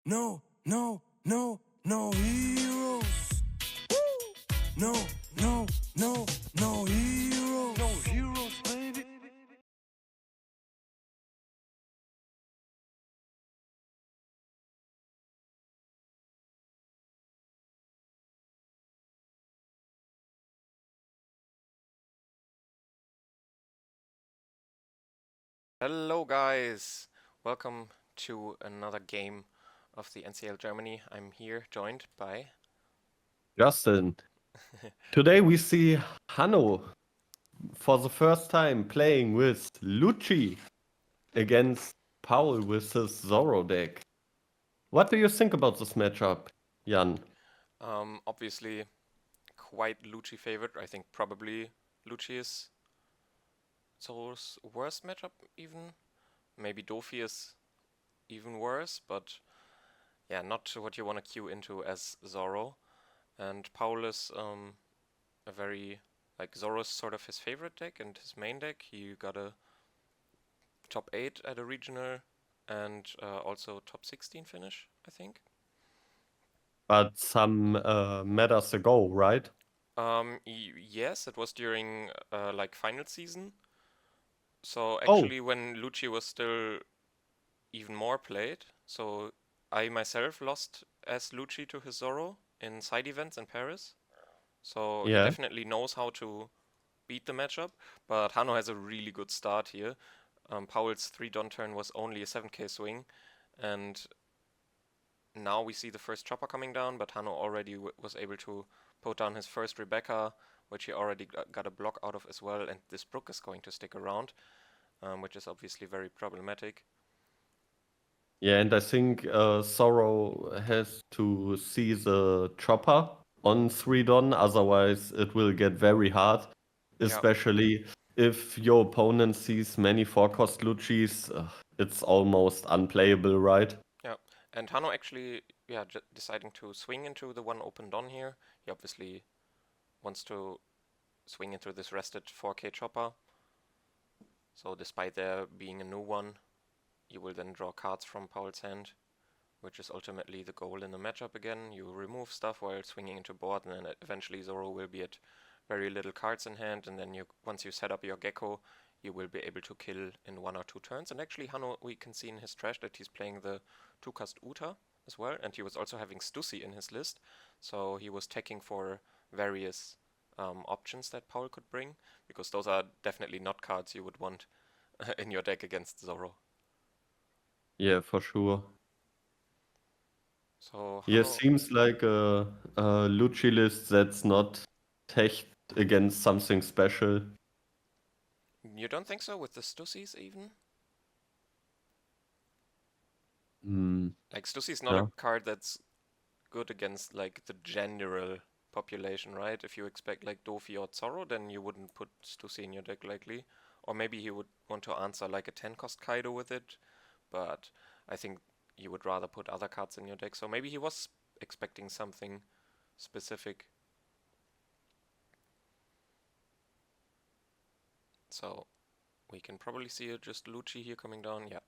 No, no, no, no heroes. No, no, no, no heroes. No heroes, baby. Hello guys, welcome to another game of the NCL Germany. I'm here joined by Justin, today we see Hanno for the first time playing with LUCCI against Paul with his ZORO deck. What do you think about this matchup, Jan? obviously quite Lucci favorite. I think probably Lucci is Zoro's worst matchup even. Maybe Dofi is even worse, but yeah, not what you want to queue into as Zoro. And Paul is a very like Zoro's sort of his favorite deck and his main deck. He got a top 8 at a regional and also top 16 finish, I think. But some matters ago, right? Yes, it was during like final season. So Oh, actually, when Lucci was still even more played, so I myself lost as Lucci to his Zoro in side events in Paris. So he yeah. definitely knows how to beat the matchup. But Hano has a really good start here. Powell's 3-Don turn was only a 7k swing, and now we see the first chopper coming down, but Hano already was able to put down his first Rebecca, which he already got a block out of as well, and this Brook is going to stick around, which is obviously very problematic. Yeah, and I think Zoro has to see the chopper on 3-Don, otherwise it will get very hard, Yeah, especially if your opponent sees many 4-cost Luccis, it's almost unplayable, right? yeah. And Hano actually, yeah, deciding to swing into the one open Don here. He obviously wants to swing into this rested 4k chopper. So despite there being a new one, you will then draw cards from Paul's hand, which is ultimately the goal in the matchup again. You remove stuff while swinging into board, and then eventually Zoro will be at very little cards in hand, and then once you set up your Gecko, you will be able to kill in 1 or 2 turns. And actually, Hano, we can see in his trash that he's playing the 2-cast Uta as well, and he was also having Stussy in his list, so he was taking for various options that Paul could bring, because those are definitely not cards you would want in your deck against Zoro. Yeah, for sure. So Yeah, Hano, seems like a Lucci list that's not tech against something special. you don't think so with the Stussies even? Hmm, Like Stussy is not a yeah. card that's good against like the general population, right? If you expect like Dofi or Zorro, then you wouldn't put Stussy in your deck likely. Or maybe he would want to answer like a 10 cost Kaido with it, but I think you would rather put other cards in your deck. So maybe he was expecting something specific. So we can probably see just Lucci here coming down, yeah,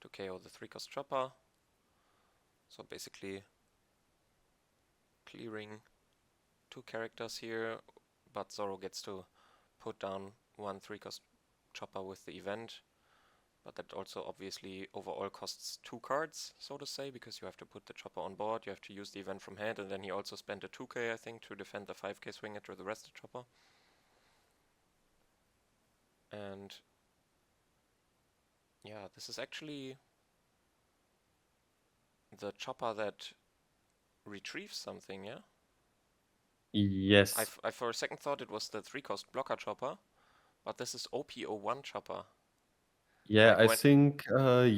to KO the 3 cost Chopper. So basically clearing 2 characters here, but Zoro gets to put down 1 3-cost chopper with the event, but that also obviously overall costs 2 cards, so to say, because you have to put the chopper on board, you have to use the event from hand, and then he also spent a 2k, I think, to defend the 5k swing into the rested chopper. And yeah, this is actually the chopper that retrieves something, yeah? Yes. I for a second thought it was the 3-cost blocker chopper, but this is OP-01 chopper. Yeah, Like I when, think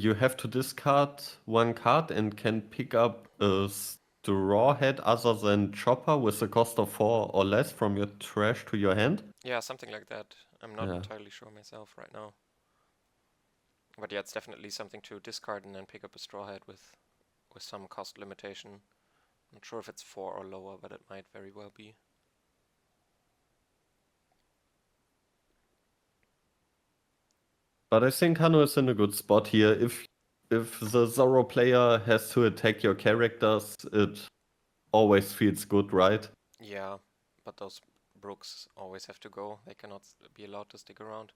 you have to discard one card and can pick up a straw hat other than chopper with a cost of 4 or less from your trash to your hand. yeah, something like that. I'm not Yeah. entirely sure myself right now. But yeah, it's definitely something to discard and then pick up a straw hat with some cost limitation. Not sure if it's 4 or lower, but it might very well be. But I think Hano is in a good spot here. If if the Zorro player has to attack your characters, it always feels good, right? Yeah, but those Brooks always have to go. They cannot be allowed to stick around.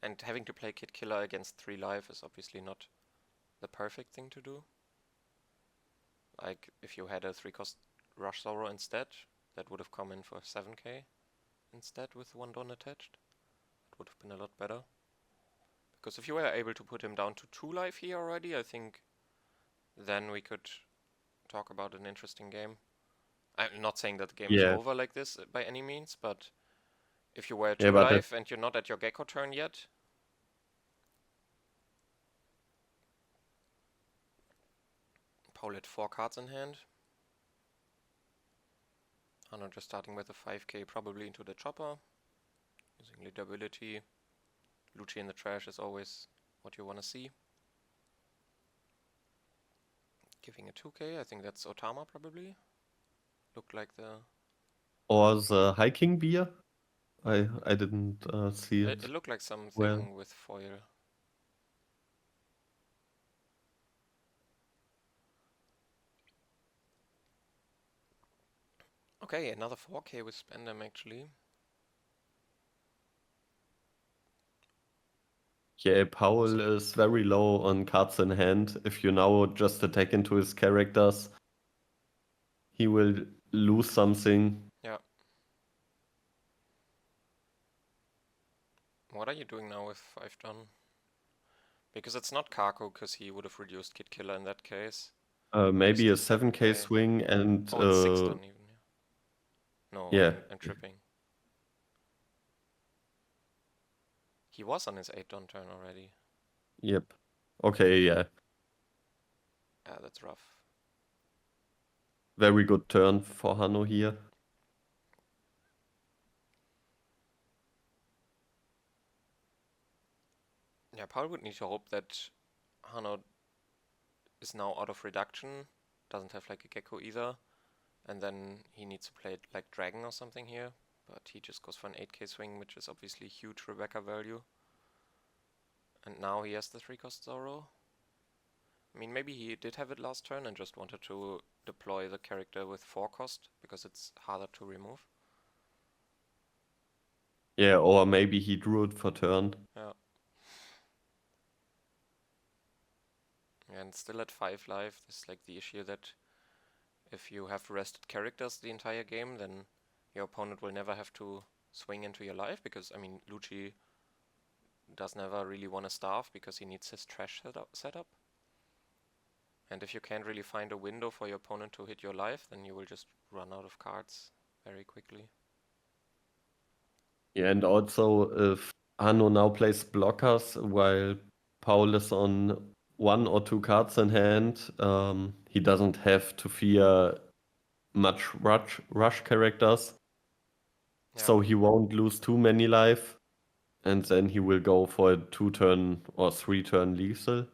And having to play Kid Killer against 3 life is obviously not the perfect thing to do. Like, if you had a 3-cost Rush Zorro instead, that would have come in for 7k instead with 1 Don attached. It would have been a lot better. Because if you were able to put him down to 2 life here already, I think then we could talk about an interesting game. I'm not saying that the game is Yeah. over like this by any means, but if you were at Yeah, 2 but life and you're not at your Gecko turn yet, Paul had 4 cards in hand. Hano just starting with a 5k probably into the chopper, using lead ability. LUCCI in the trash is always what you want to see. Giving a 2k, I think that's Otama probably. Looked like the... or the hiking beer? I didn't see It it. looked like something Well. with foil. Okay, another 4k with Spandam actually. Yeah, Paul is very low on cards in hand. If you now just attack into his characters, he will lose something. Yeah. What are you doing now with 5 done? Because it's not Kako, because he would have reduced Kid Killer in that case. Maybe a Just 7k 7K. swing and Oh, it's 6 done even, yeah. No, yeah. I'm tripping. He was on his 8 done turn already. Yep. Okay, yeah. Yeah, that's rough. Very good turn for Hano here. Yeah, Paul would need to hope that Hano is now out of reduction, doesn't have like a Gecko either, and then he needs to play like Dragon or something here, but he just goes for an 8k swing, which is obviously huge Rebecca value. And now he has the 3-cost Zorro. I mean, maybe he did have it last turn and just wanted to deploy the character with 4-cost, because it's harder to remove. Yeah, or maybe he drew it for turn. Yeah. And still at 5 life, there's like the issue that if you have rested characters the entire game, then your opponent will never have to swing into your life, because, I mean, LUCCI does never really want to starve because he needs his trash setup. And if you can't really find a window for your opponent to hit your life, then you will just run out of cards very quickly. Yeah, and also if Hano now plays blockers while Paul is on 1 or 2 cards in hand, he doesn't have to fear much rush characters. Yeah. So he won't lose too many life. And then he will go for a 2-turn or 3-turn lethal,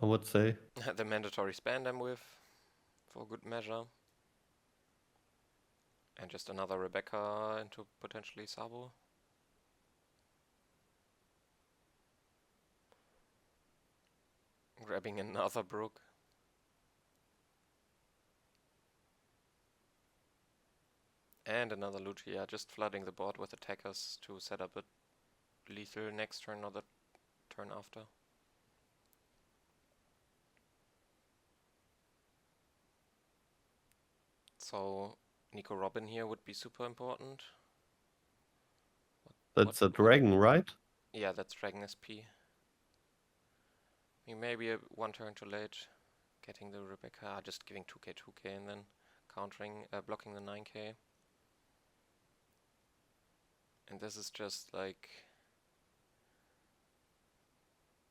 I would say. The mandatory Spandam with, for good measure. And just another Rebecca into potentially Sabo. Grabbing another Brook. And another LUCCI, yeah, just flooding the board with attackers to set up a lethal next turn or the turn after. So Nico Robin here would be super important. That's a dragon, right? Yeah, that's Dragon SP. Maybe a 1 turn too late, getting the Rebecca, just giving 2k, 2k, and then countering, blocking the 9k. And this is just like,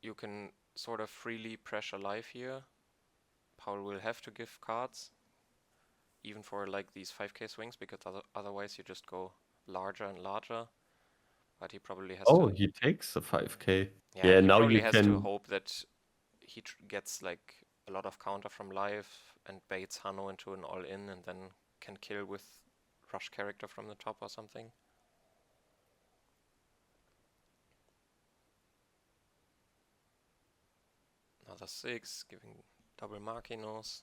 you can sort of freely pressure life here. Paul will have to give cards, even for like these 5k swings, because otherwise you just go larger and larger. But he probably has to... Oh, he takes the 5k. Yeah, he now probably you has to can. hope that he gets like a lot of counter from life and baits Hano into an all-in and then can kill with rush character from the top or something. Another 6, giving double Makinos.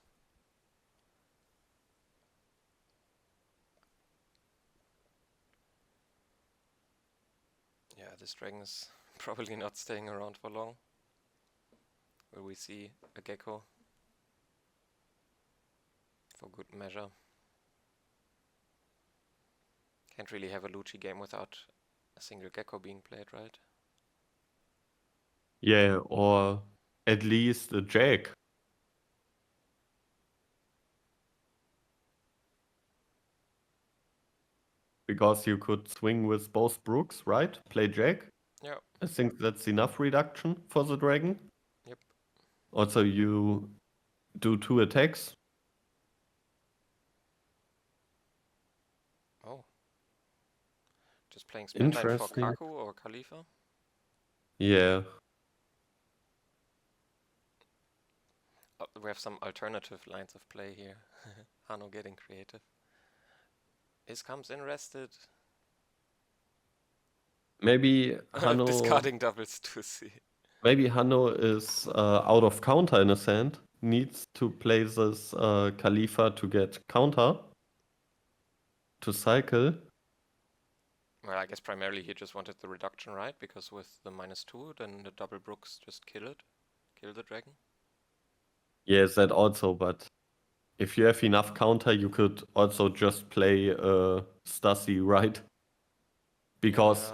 Yeah, this dragon is probably not staying around for long. Will we see a gecko? For good measure. Can't really have a LUCCI game without a single gecko being played, right? Yeah, or at least a jack. Because you could swing with both brooks, right? Play jack. Yeah. I think that's enough reduction for the dragon. Yep. Also, you do 2 attacks. Oh. Just playing Spendine for Interesting. Kaku or Khalifa? Yeah. We have some alternative lines of play here. Hano getting creative. His comes in rested. Maybe Hano. Discarding doubles to see. Maybe Hano is out of counter in a sense. Needs to play this Khalifa to get counter. To cycle. Well, I guess primarily he just wanted the reduction, right? Because with the -2, then the double brooks just kill it. Kill the dragon. Yes, that also, but if you have enough counter, you could also just play Stassi, right? Because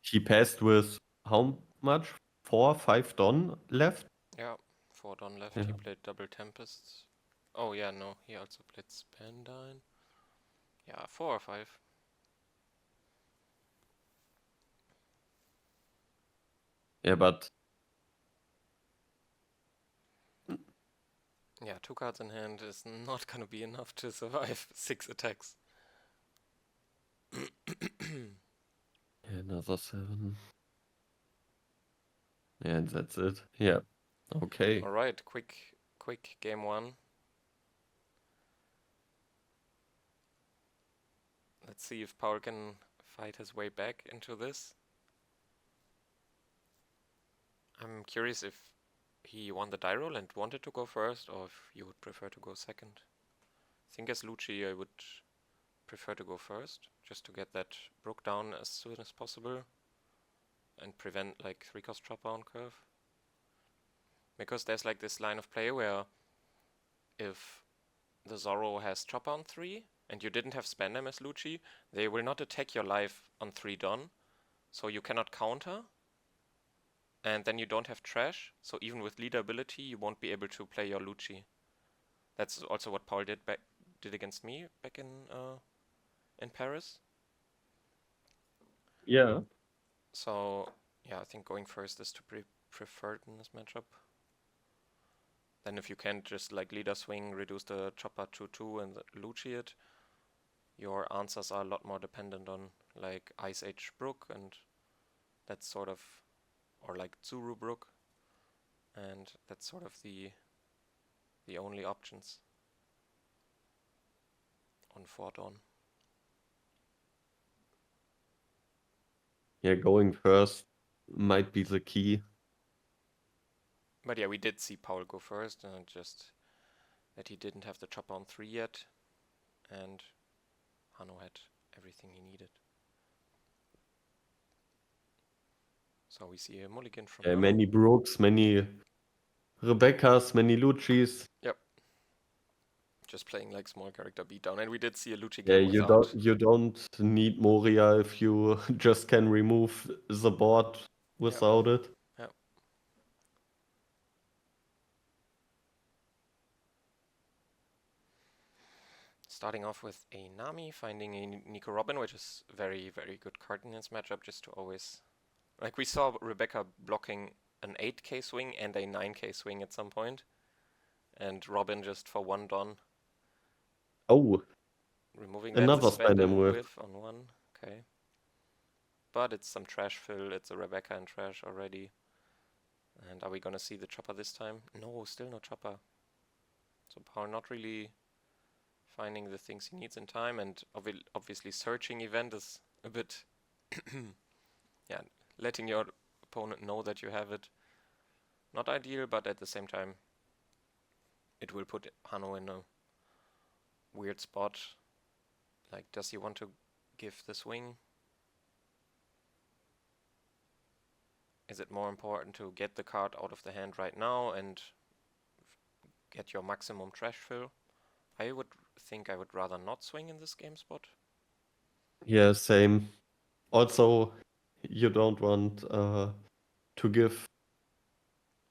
he passed with how much? 4, 5 Don left? Yeah, 4 Don left. Yeah. He played double Tempests. Oh yeah, no, he also played Spendine. Yeah, 4 or 5. Yeah, but yeah, 2 cards in hand is not gonna be enough to survive 6 attacks. yeah, another 7. Yeah, and that's it. Yeah. Okay. Alright, quick game 1. Let's see if Paul can fight his way back into this. I'm curious if he won the die roll and wanted to go first, or if you would prefer to go second. I think as LUCCI I would prefer to go first, just to get that broke down as soon as possible and prevent like 3-cost chopper on curve. Because there's like this line of play where if the ZORO has chopper on 3 and you didn't have Spandam as LUCCI, they will not attack your life on 3 Don, so you cannot counter. And then you don't have trash, so even with leader ability, you won't be able to play your LUCCI. That's also what Paul did against me back in Paris. Yeah. So yeah, I think going first is to be preferred in this matchup. Then if you can't just like leader swing, reduce the chopper to 2 and LUCCI it, your answers are a lot more dependent on like Ice Age Brook and that's sort of, or like ZORO Brook, and that's sort of the only options on 4 Dawn. Yeah, going first might be the key. But yeah, we did see Paul go first, and just that he didn't have the chopper on 3 yet, and Hano had everything he needed. So we see a mulligan from Hano. Many Brooks, many Rebeccas, many LUCCIs. Yep. Just playing like small character beatdown, and we did see a LUCCI Yeah, game without. you don't need Moria if you just can remove the board without it. Yep. Starting off with a Nami, finding a Nico Robin, which is very, very good card in this matchup, just to always... Like, we saw Rebecca blocking an 8k swing and a 9k swing at some point. And Robin just for 1 Don. Oh, Removing another that Spandam Spandam whiff on 1. Okay. But it's some trash fill, it's a Rebecca and trash already. And are we gonna see the chopper this time? No, still no chopper. So Paul not really finding the things he needs in time, and obviously searching event is a bit yeah, letting your opponent know that you have it not ideal, but at the same time, it will put Hano in a weird spot. Like, does he want to give the swing? Is it more important to get the card out of the hand right now and get your maximum trash fill? I would think I would rather not swing in this game spot. Yeah, same. Also, you don't want to give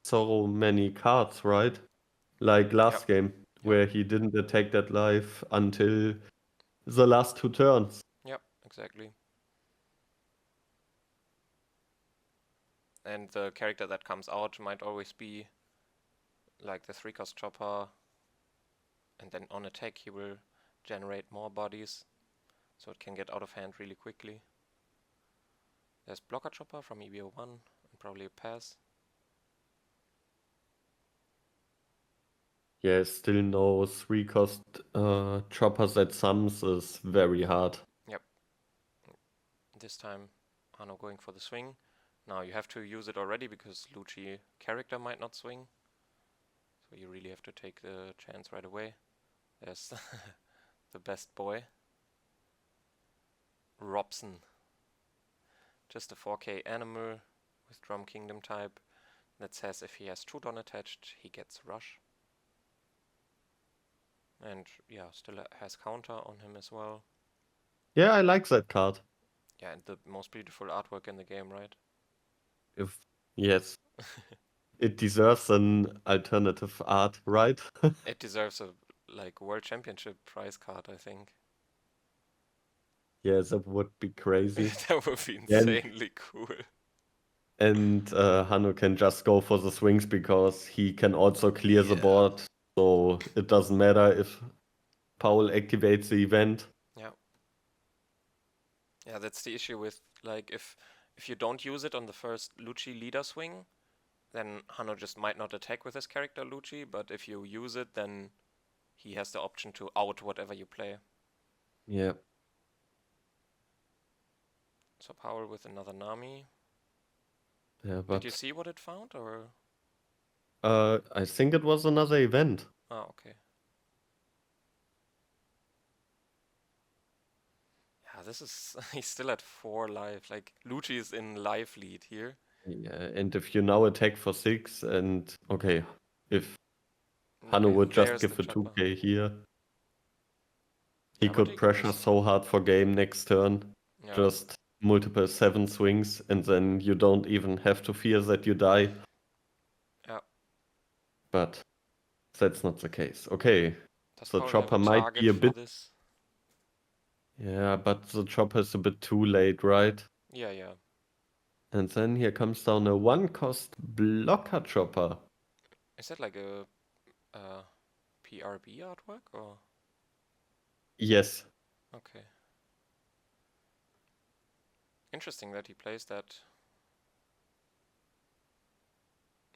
ZORO many cards, right? Like last game, where he didn't attack that life until the last 2 turns. Yep, exactly. And the character that comes out might always be like the 3-cost chopper, and then on attack he will generate more bodies, so it can get out of hand really quickly. There's blocker chopper from EBO1, and probably a pass. Yeah, still no 3-cost choppers at sums is very hard. Yep. This time Hano going for the swing. Now you have to use it already because LUCCI character might not swing. So you really have to take the chance right away. There's the best boy. Robson. Just a 4K animal with Drum Kingdom type that says if he has 2 Don attached, he gets Rush. And yeah, still has counter on him as well. Yeah, I like that card. Yeah, and the most beautiful artwork in the game, right? Yes. It deserves an alternative art, right? It deserves a like World Championship prize card, I think. Yeah, that would be crazy. That would be insanely cool. And Hano can just go for the swings because he can also clear the board. So it doesn't matter if Paul activates the event. Yeah, that's the issue with, like, if you don't use it on the first LUCCI leader swing, then Hano just might not attack with his character LUCCI, but if you use it, then he has the option to out whatever you play. Yeah. So Paul with another Nami. Yeah, but Did you see what it found, or? I think it was another event. Ah, okay. Yeah, this is he's still at 4 life. Like, LUCCI is in life lead here. Yeah, and if you now attack for 6 and okay, if Hano would just give a 2k here, he could pressure so hard for game next turn. Yeah. Just multiple 7 swings, and then you don't even have to fear that you die. Yeah. But that's not the case. Okay, the chopper might be a bit... Yeah, but the chopper is a bit too late, right? Yeah, yeah. And then here comes down a 1-cost blocker chopper. Is that like a PRB artwork, or? Yes. Okay. Interesting that he plays that.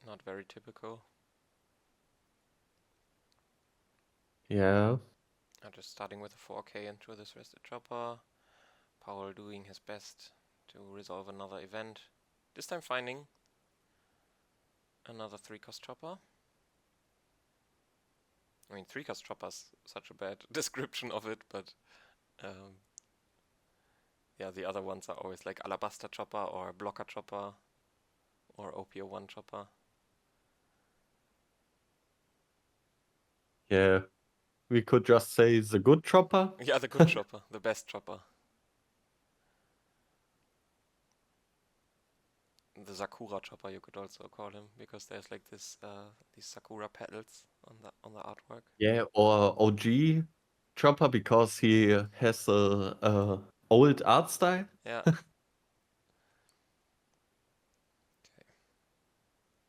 Not very typical. Yeah. Just starting with a 4K into this rested chopper. Paul doing his best to resolve another event. This time finding another 3-cost chopper. I mean, 3-cost chopper's such a bad description of it, but yeah, the other ones are always like Alabaster chopper or blocker chopper or OPO1 chopper. Yeah. We could just say the good chopper. Yeah, the good chopper, the best chopper. The Sakura chopper, you could also call him, because there's like this these Sakura petals on the artwork. Yeah, or OG chopper because he has a old art style. Yeah. Okay.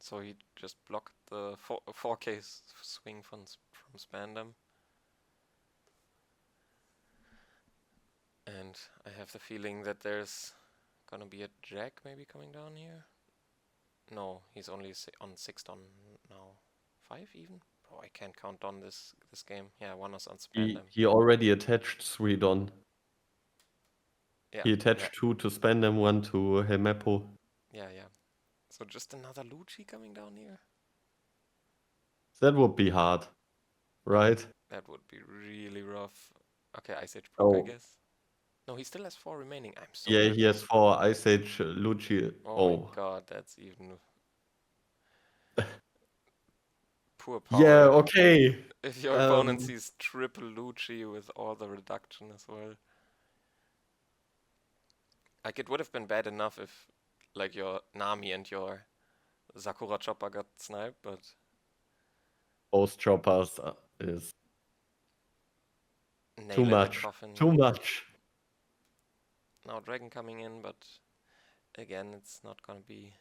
So he just blocked the 4K swing from Spandam. And I have the feeling that there's gonna be a jack maybe coming down here. No, he's only on 6 Don now. 5 even? Oh, I can't count Don this game. Yeah, 1 is on Spandam. He already attached 3 Don. Yeah, he attached 2 to Spandam, 1 to Helmeppo. Yeah, yeah. So just another LUCCI coming down here. That would be hard, right? That would be really rough. Okay, Ice Age Brook, I Oh, guess. No, he still has 4 remaining. I'm so yeah, bad. he has 4 Ice Age LUCCI. Oh my Oh, god, that's even poor yeah, Paul. okay. If your opponent sees triple LUCCI with all the reduction as well. Like, it would have been bad enough if, like, your Nami and your Sakura Chopper got sniped, but Both choppers is too nail in the much. coffin. Too much. Now Dragon coming in, but again, it's not gonna be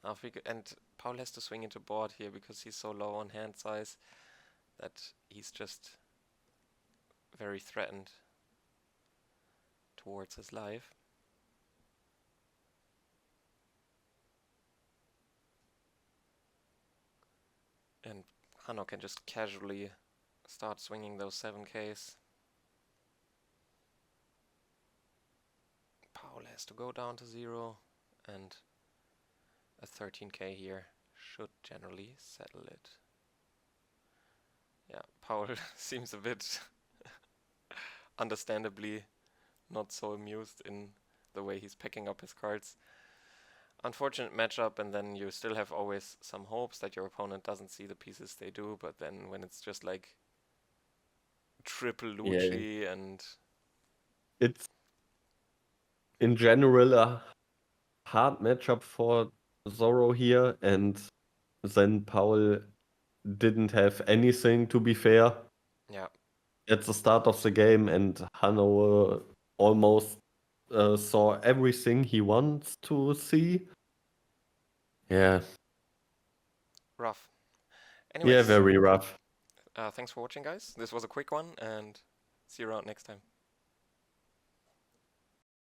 enough. And Paul has to swing into board here because he's so low on hand size that he's just very threatened towards his life. And Hano can just casually start swinging those 7Ks. Paul has to go down to 0, and a 13K here should generally settle it. Yeah, Paul seems a bit understandably not so amused in the way he's picking up his cards. Unfortunate matchup, and then you still have always some hopes that your opponent doesn't see the pieces they do, but then when it's just like triple LUCCI and... It's in general a hard matchup for ZORO here, and then Paul didn't have anything, to be fair, Yeah, at the start of the game, and Hano almost saw everything he wants to see. Yeah, rough. yeah, Anyways, very rough. thanks for watching, guys. This was a quick one, and see you around next time.